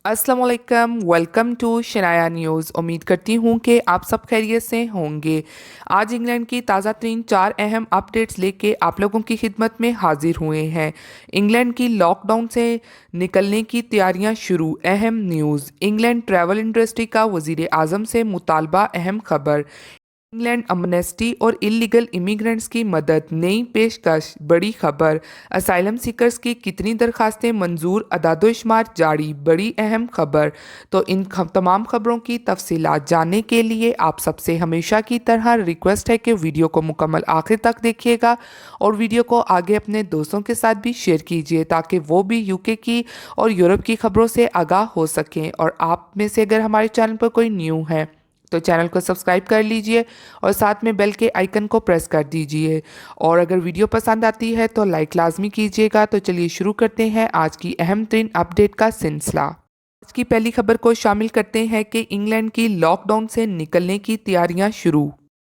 अस्सलाम वालेकुम, welcome to Shanaya news. उम्मीद करती हूँ कि आप सब खैरियत से होंगे। आज इंग्लैंड की ताज़ा तरीन 4 अहम अपडेट्स लेके आप लोगों की खिदमत में हाजिर हुए हैं। इंग्लैंड की लॉकडाउन से निकलने की तैयारियां शुरू, अहम न्यूज़। इंग्लैंड ट्रैवल इंडस्ट्री का वज़ीर आज़म से मुतालबा, अहम खबर। इंग्लैंड अमनेस्टी और इलीगल इमिग्रेंट्स की मदद, नई पेशकश, बड़ी खबर। असाइलम सीकर्स की कितनी दरखास्तें मंजूर, अदाद-ओ-शुमार जारी, बड़ी अहम खबर। तो इन तमाम खबरों की तफसीलात जानने के लिए आप सबसे हमेशा की तरह रिक्वेस्ट है कि वीडियो को मुकम्मल आखिर तक देखिएगा और वीडियो को आगे अपने दोस्तों के साथ भी शेयर कीजिए ताकि वो भी यूके की और यूरोप की खबरों से आगाह हो सकें। और आप में से अगर हमारे चैनल पर कोई न्यू है तो चैनल को सब्सक्राइब कर लीजिए और साथ में बेल के आइकन को प्रेस कर दीजिए। और अगर वीडियो पसंद आती है तो लाइक लाजमी कीजिएगा। तो चलिए शुरू करते हैं आज की अहम तरीन अपडेट का सिलसिला। आज की पहली खबर को शामिल करते हैं कि इंग्लैंड की लॉकडाउन से निकलने की तैयारियां शुरू।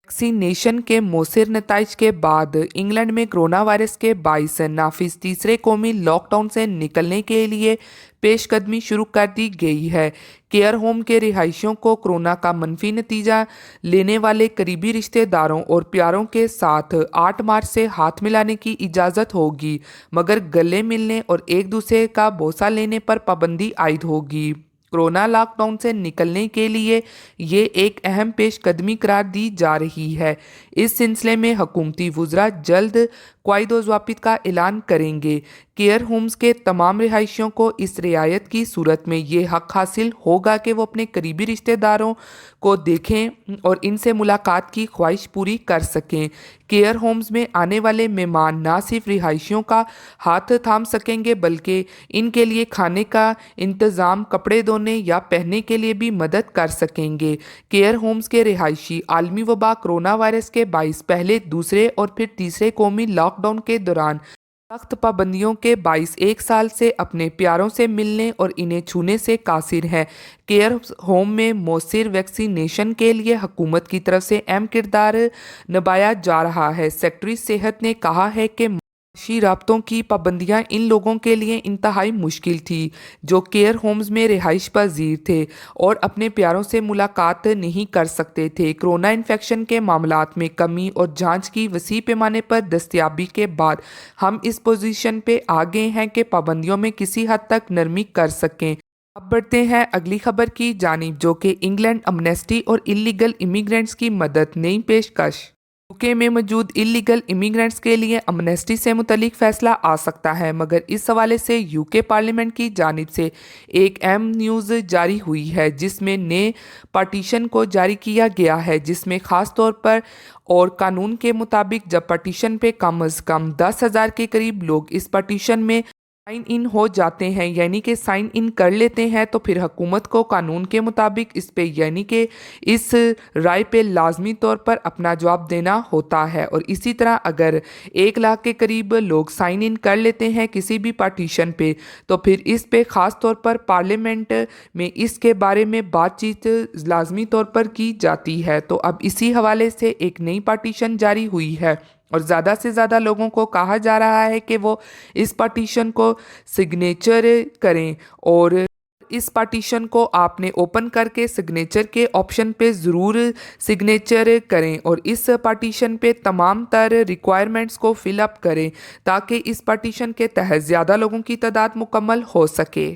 वैक्सीनेशन के मौसर नताइज के बाद इंग्लैंड में कोरोना वायरस के 22 नाफिज तीसरे कौमी लॉकडाउन से निकलने के लिए पेशकदमी शुरू कर दी गई है। केयर होम के रिहायशियों को कोरोना का मनफी नतीजा लेने वाले करीबी रिश्तेदारों और प्यारों के साथ 8 मार्च से हाथ मिलाने की इजाज़त होगी, मगर गले मिलने और एक दूसरे का बोसा लेने पर पाबंदी आयद होगी। कोरोना लॉकडाउन से निकलने के लिए ये एक अहम पेशकदमी करार दी जा रही है। इस सिलसिले में हुकूमती वुज़रा जल्द क्वाइदो ज़वाबित का ऐलान करेंगे। केयर होम्स के तमाम रिहायशियों को इस रियायत की सूरत में ये हक हासिल होगा कि वो अपने करीबी रिश्तेदारों को देखें और इनसे मुलाकात की ख्वाहिश पूरी कर सकें। केयर होम्स में आने वाले मेहमान ना सिर्फ रिहायशियों का हाथ थाम सकेंगे बल्कि इनके लिए खाने का इंतज़ाम, कपड़े धोने या पहनने के लिए भी मदद कर सकेंगे। केयर होम्स के रिहायशी आलमी वबा कोरोना वायरस के 22 पहले, दूसरे और फिर तीसरे कौमी लॉकडाउन के दौरान सख्त पाबंदियों के 22 एक साल से अपने प्यारों से मिलने और इन्हें छूने से कासिर हैं। केयर होम में मौसर वैक्सीनेशन के लिए हुकूमत की तरफ से अहम किरदार निभाया जा रहा है। सेक्रेटरी सेहत ने कहा है कि माशी राब्तों की पाबंदियां इन लोगों के लिए इंतहाई मुश्किल थी जो केयर होम्स में रिहाइश पजीर थे और अपने प्यारों से मुलाकात नहीं कर सकते थे। कोरोना इन्फेक्शन के मामलात में कमी और जांच की वसी पैमाने पर दस्तयाबी के बाद हम इस पोजीशन पे आ गए हैं कि पाबंदियों में किसी हद तक नरमी कर सकें। अब बढ़ते हैं अगली खबर की जानिब, जो कि इंग्लैंड अमनेस्टी और इलीगल इमिग्रेंट्स की मदद, नई पेशकश। यूके में मौजूद इलीगल इमिग्रेंट्स के लिए अमनेस्टी से मुतलिक फैसला आ सकता है, मगर इस हवाले से यूके पार्लियामेंट की जानिब से एक अहम न्यूज़ जारी हुई है जिसमें नए पार्टीशन को जारी किया गया है, जिसमें ख़ास तौर पर और कानून के मुताबिक जब पार्टीशन पे कम अज़ कम 10,000 के करीब लोग इस पार्टीशन में साइन इन हो जाते हैं, यानी कि साइन इन कर लेते हैं, तो फिर हुकूमत को कानून के मुताबिक इस पे यानी कि इस राय पे लाजमी तौर पर अपना जवाब देना होता है। और इसी तरह अगर 1 लाख के करीब लोग साइन इन कर लेते हैं किसी भी पार्टीशन पे, तो फिर इस पे ख़ास तौर पर पार्लियामेंट में इसके बारे में बातचीत लाजमी तौर पर की जाती है। तो अब इसी हवाले से एक नई पार्टीशन जारी हुई है और ज़्यादा से ज़्यादा लोगों को कहा जा रहा है कि वो इस पार्टीशन को सिग्नेचर करें और इस पार्टीशन को आपने ओपन करके सिग्नेचर के ऑप्शन पे ज़रूर सिग्नेचर करें और इस पार्टीशन पे तमाम तर रिक्वायरमेंट्स को फिल अप करें ताकि इस पार्टीशन के तहत ज़्यादा लोगों की तादाद मुकम्मल हो सके।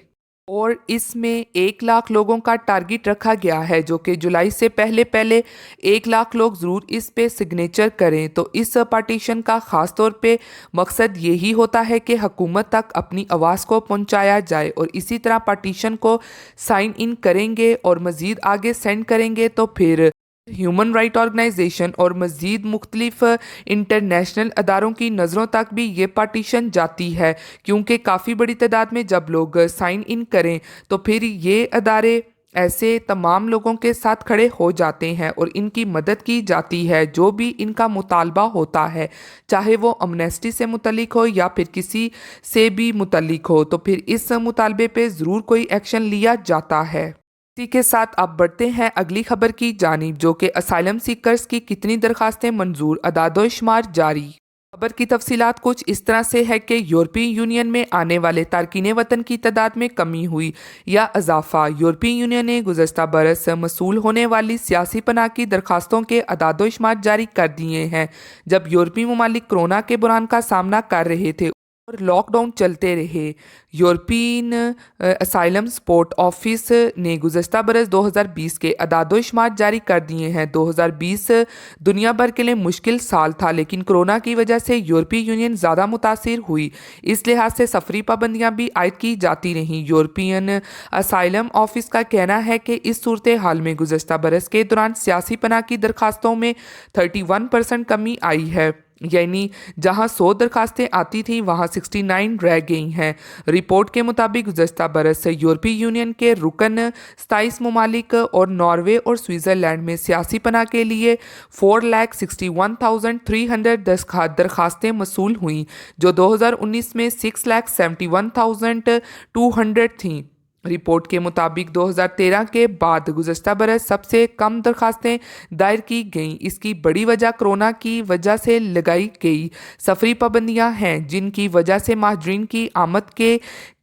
और इसमें 1 लाख लोगों का टारगेट रखा गया है जो कि जुलाई से पहले पहले 1 लाख लोग ज़रूर इस पे सिग्नेचर करें। तो इस पार्टीशन का ख़ास तौर पे मकसद यही होता है कि हुकूमत तक अपनी आवाज़ को पहुंचाया जाए और इसी तरह पार्टीशन को साइन इन करेंगे और मज़ीद आगे सेंड करेंगे तो फिर ह्यूमन राइट ऑर्गेनाइजेशन और मज़ीद मुख्तलिफ इंटरनेशनल अदारों की नज़रों तक भी ये पार्टीशन जाती है, क्योंकि काफ़ी बड़ी तादाद में जब लोग साइन इन करें तो फिर ये अदारे ऐसे तमाम लोगों के साथ खड़े हो जाते हैं और इनकी मदद की जाती है जो भी इनका मुतालबा होता है, चाहे वो अमनेस्टी से मुतलिक हो या फिर किसी से भी मुतलिक हो, तो फिर इस मुतालबे पे ज़रूर कोई एक्शन लिया जाता है। इसी के साथ अब बढ़ते हैं अगली खबर की जानिब, जो कि असाइलम सीकर्स की कितनी दरखास्तें मंजूर, अदाद-ओ-शुमार जारी। खबर की तफसीलात कुछ इस तरह से है कि यूरोपीय यूनियन में आने वाले तारकीन वतन की तादाद में कमी हुई या इजाफा। यूरोपीय यूनियन ने गुज़श्ता बरस मसूल होने वाली सियासी पनाह की दरखास्तों के अदाद-ओ-शुमार जारी कर दिए हैं, जब यूरोपीय ममालिक कोरोना के बुहरान का सामना कर रहे थे और लॉकडाउन चलते रहे। यूरोपियन असाइलम सपोर्ट ऑफिस ने गुज़श्ता बरस 2020 के अदाद-ओ-शुमार जारी कर दिए हैं। 2020 दुनिया भर के लिए मुश्किल साल था, लेकिन कोरोना की वजह से यूरोपीय यूनियन ज़्यादा मुतासिर हुई। इस लिहाज से सफरी पाबंदियां भी आयद की जाती रहीं। यूरोपियन असाइलम ऑफिस का कहना है कि इस सूरत हाल में गुज़श्ता बरस के दौरान सियासी पनाह की दरखास्तों में 31% कमी आई है, यानी जहां 100 दरखास्तें आती थीं वहां 69 रह गई हैं। रिपोर्ट के मुताबिक गुज़श्ता बरस यूरोपीय यूनियन के रुकन 27 ममालिक और नॉर्वे और स्विट्ज़रलैंड में सियासी पनाह के लिए 4,61,300 दरखास्तें मसूल हुईं, जो 2019 में 6,71,200 थीं। रिपोर्ट के मुताबिक 2013 के बाद गुज़श्ता बरस सबसे कम दरखास्तें दायर की गईं। इसकी बड़ी वजह कोरोना की वजह से लगाई गई सफरी पाबंदियां हैं, जिनकी वजह से महाजरीन की आमद के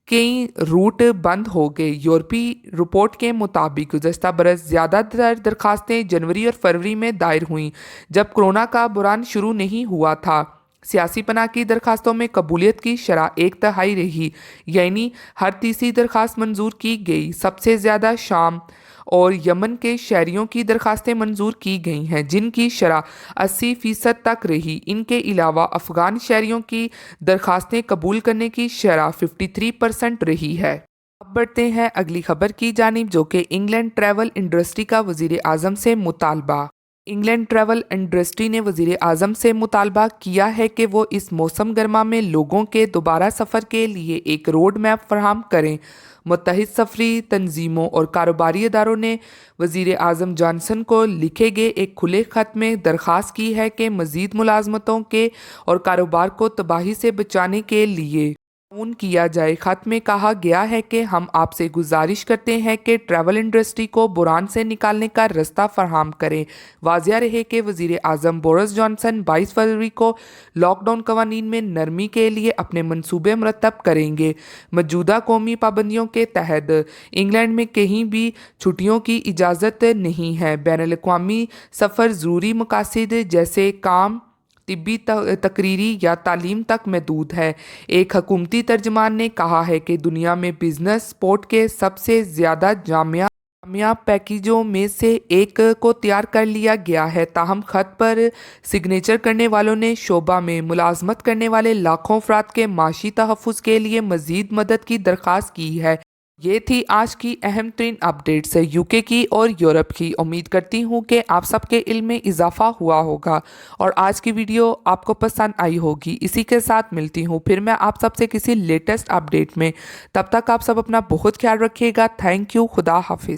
कई रूट बंद हो गए। यूरोपीय रिपोर्ट के मुताबिक गुज़श्ता बरस ज़्यादातर दरखास्तें जनवरी और फरवरी में दायर हुईं, जब कोरोना का बुहरान शुरू नहीं हुआ था। सियासी पनाह की दरखास्तों में कबूलियत की शरह 1/3 रही, यानी हर तीसरी दरखास्त मंजूर की गई। सबसे ज़्यादा शाम और यमन के शहरियों की दरखास्तें मंजूर की गई हैं, जिनकी शरह 80% तक रही। इनके अलावा अफ़गान शहरियों की दरखास्तें कबूल करने की शरह 53% रही है। अब बढ़ते हैं अगली खबर की जानिब, जो कि इंग्लैंड ट्रैवल इंडस्ट्री का वज़ीर आज़म से मुतालबा। इंग्लैंड ट्रैवल इंडस्ट्री ने वज़ीर आज़म से मुतालबा किया है कि वो इस मौसम गर्मा में लोगों के दोबारा सफ़र के लिए एक रोड मैप फराहम करें। मुत्तहिद सफरी तंजीमों और कारोबारी इदारों ने वज़ीर आज़म जॉनसन को लिखे गए एक खुले ख़त में दरख्वास्त की है कि मज़ीद मुलाजमतों के और कारोबार को तबाही से बचाने के लिए ताउन किया जाए। ख़त में कहा गया है कि हम आपसे गुजारिश करते हैं कि ट्रैवल इंडस्ट्री को बुहरान से निकालने का रास्ता फराहम करें। वाज़िया रहे कि वज़ीर आज़म बोरिस जॉनसन 22 फरवरी को लॉकडाउन कवानीन में नरमी के लिए अपने मंसूबे मुरतब करेंगे। मौजूदा कौमी पाबंदियों के तहत इंग्लैंड में कहीं भी छुट्टियों की इजाज़त नहीं है। बैनुल-अक़वामी सफ़र ज़रूरी मकासद जैसे काम, तिब्बी तकरीरी या तालीम तक महदूद है। एक हुकूमती तर्जमान ने कहा है कि दुनिया में बिजनेस स्पोर्ट के सबसे ज़्यादा जामिया पैकेजों में से एक को तैयार कर लिया गया है। ताहम ख़त पर सिग्नेचर करने वालों ने शोबा में मुलाजमत करने वाले लाखों अफराद के माशी तहफ़्फ़ुज़ के लिए मज़ीद मदद की दरख्वास्त की है। ये थी आज की अहम तरीन अपडेट्स यूके की और यूरोप की। उम्मीद करती हूँ कि आप सबके इल्म में इजाफा हुआ होगा और आज की वीडियो आपको पसंद आई होगी। इसी के साथ मिलती हूँ फिर मैं आप सबसे किसी लेटेस्ट अपडेट में। तब तक आप सब अपना बहुत ख्याल रखिएगा। Thank you. खुदा हाफिज़।